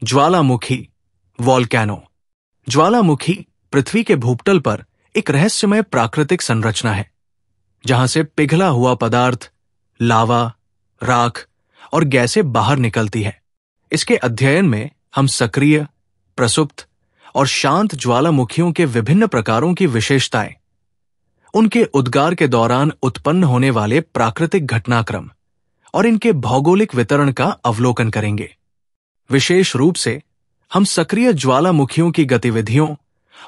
ज्वालामुखी, volcano. ज्वालामुखी पृथ्वी के भूपटल पर एक रहस्यमय प्राकृतिक संरचना है, जहां से पिघला हुआ पदार्थ, लावा, राख और गैसें बाहर निकलती है। इसके अध्ययन में हम सक्रिय, प्रसुप्त और शांत ज्वालामुखियों के विभिन्न प्रकारों की विशेषताएं, उनके उद्गार के दौरान उत्पन्न होने वाले प्राकृतिक घटनाक्रम और इनके भौगोलिक वितरण का अवलोकन करेंगे। विशेष रूप से हम सक्रिय ज्वालामुखियों की गतिविधियों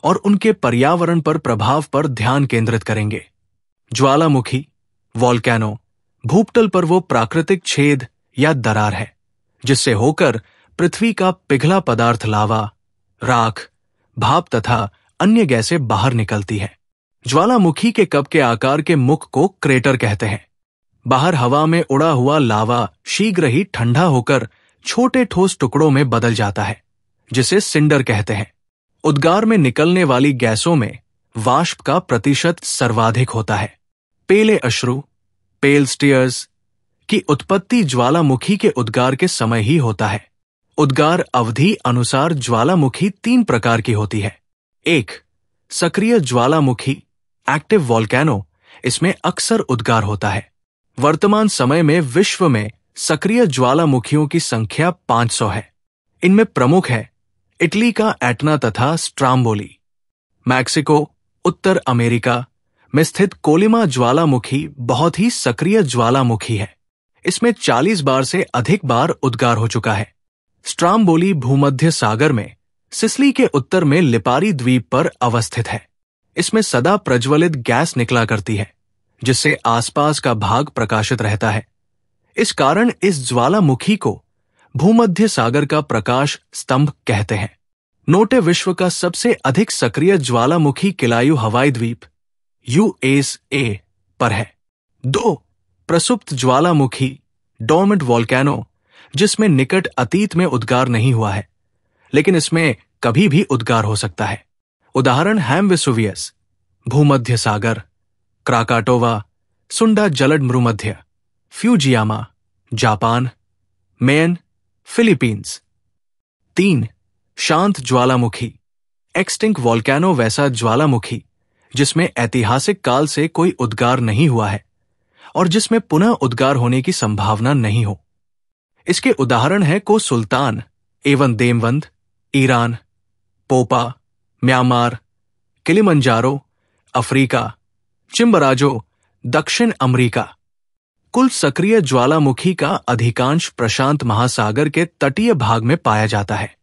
और उनके पर्यावरण पर प्रभाव पर ध्यान केंद्रित करेंगे। ज्वालामुखी, वॉल्केनो, भूपटल पर वो प्राकृतिक छेद या दरार है जिससे होकर पृथ्वी का पिघला पदार्थ, लावा, राख, भाप तथा अन्य गैसें बाहर निकलती है। ज्वालामुखी के कप के आकार के मुख को क्रेटर कहते हैं। बाहर हवा में उड़ा हुआ लावा शीघ्र ही ठंडा होकर छोटे ठोस टुकड़ों में बदल जाता है, जिसे सिंडर कहते हैं। उद्गार में निकलने वाली गैसों में वाष्प का प्रतिशत सर्वाधिक होता है। पेले अश्रु, पेल स्टीयर्स की उत्पत्ति ज्वालामुखी के उद्गार के समय ही होता है। उद्गार अवधि अनुसार ज्वालामुखी 3 प्रकार की होती है। 1. सक्रिय ज्वालामुखी, एक्टिव वॉल्केनो। इसमें अक्सर उद्गार होता है। वर्तमान समय में विश्व में सक्रिय ज्वालामुखियों की संख्या 500 है। इनमें प्रमुख है इटली का एटना तथा स्ट्राम्बोली। मैक्सिको, उत्तर अमेरिका में स्थित कोलिमा ज्वालामुखी बहुत ही सक्रिय ज्वालामुखी है। इसमें 40 बार से अधिक बार उद्गार हो चुका है। स्ट्राम्बोली भूमध्य सागर में सिसिली के उत्तर में लिपारी द्वीप पर अवस्थित है। इसमें सदा प्रज्वलित गैस निकला करती है, जिससे आसपास का भाग प्रकाशित रहता है। इस कारण इस ज्वालामुखी को भूमध्य सागर का प्रकाश स्तंभ कहते हैं। नोटे विश्व का सबसे अधिक सक्रिय ज्वालामुखी किलायु हवाई द्वीप USA पर है। 2. प्रसुप्त ज्वालामुखी, डोर्मेंट वॉल्केनो, जिसमें निकट अतीत में उद्गार नहीं हुआ है, लेकिन इसमें कभी भी उद्गार हो सकता है। उदाहरण हैम वेसुवियस, भूमध्य सागर, क्राकाटोवा, सुंडा जलड मृमध्य, फ्यूजियामा, जापान, मेन, फिलीपींस। 3. शांत ज्वालामुखी, एक्सटिंक्ट वॉल्केनो, वैसा ज्वालामुखी जिसमें ऐतिहासिक काल से कोई उद्गार नहीं हुआ है और जिसमें पुनः उद्गार होने की संभावना नहीं हो। इसके उदाहरण है को सुल्तान एवं Damavand, Iran, Popa, Myanmar, Kilimanjaro, Africa, Chimborazo, दक्षिण अमेरिका। कुल सक्रिय ज्वालामुखी का अधिकांश प्रशांत महासागर के तटीय भाग में पाया जाता है।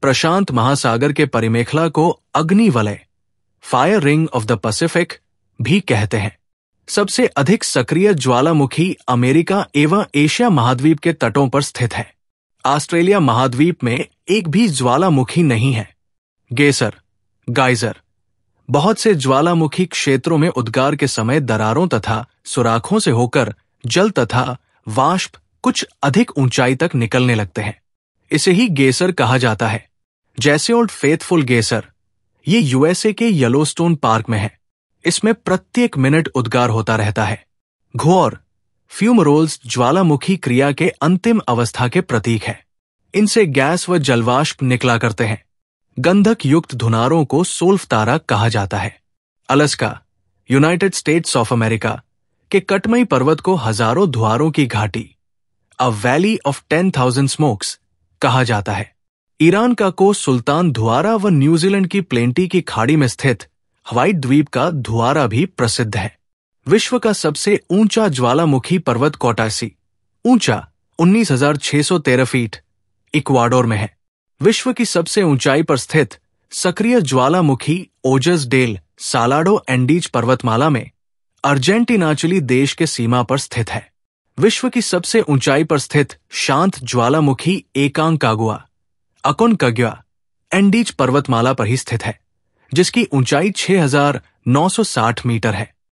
प्रशांत महासागर के परिमेखला को अग्नि वलय, fire ring of the Pacific भी कहते हैं। सबसे अधिक सक्रिय ज्वालामुखी अमेरिका एवं एशिया महाद्वीप के तटों पर स्थित है। ऑस्ट्रेलिया महाद्वीप में एक भी ज्वालामुखी नहीं है। गेसर, गाइजर, बहुत से ज्वालामुखी क्षेत्रों में उद्गार के समय दरारों तथा सुराखों से होकर जल तथा वाष्प कुछ अधिक ऊंचाई तक निकलने लगते हैं। इसे ही गेसर कहा जाता है। जैसे ओल्ड फेथफुल गेसर, ये USA के येलोस्टोन पार्क में है। इसमें प्रत्येक मिनट उद्गार होता रहता है। घोर, फ्यूमरोल्स ज्वालामुखी क्रिया के अंतिम अवस्था के प्रतीक है। इनसे गैस व जलवाष्प निकला करते हैं। गंधक युक्त धुनारों को सोल्फ तारा कहा जाता है। Alaska, United states of America के कटमई पर्वत को हजारों धुआरों की घाटी, अ वैली ऑफ 10,000 स्मोक्स कहा जाता है। ईरान का को सुल्तान धुआरा व न्यूजीलैंड की प्लेंटी की खाड़ी में स्थित हवाई द्वीप का धुआरा भी प्रसिद्ध है। विश्व का सबसे ऊंचा ज्वालामुखी पर्वत कोटासी, ऊंचा 19,613 फीट, इक्वाडोर में है। विश्व की सबसे ऊंचाई पर स्थित सक्रिय ज्वालामुखी ओजस डेल सालाडो एंडीज पर्वतमाला में अर्जेंटीनाचली देश के सीमा पर स्थित है। विश्व की सबसे ऊंचाई पर स्थित शांत ज्वालामुखी एकांकागुआ, अकोनकाग्वा, एंडीज पर्वतमाला पर ही स्थित है, जिसकी ऊंचाई 6,960 मीटर है।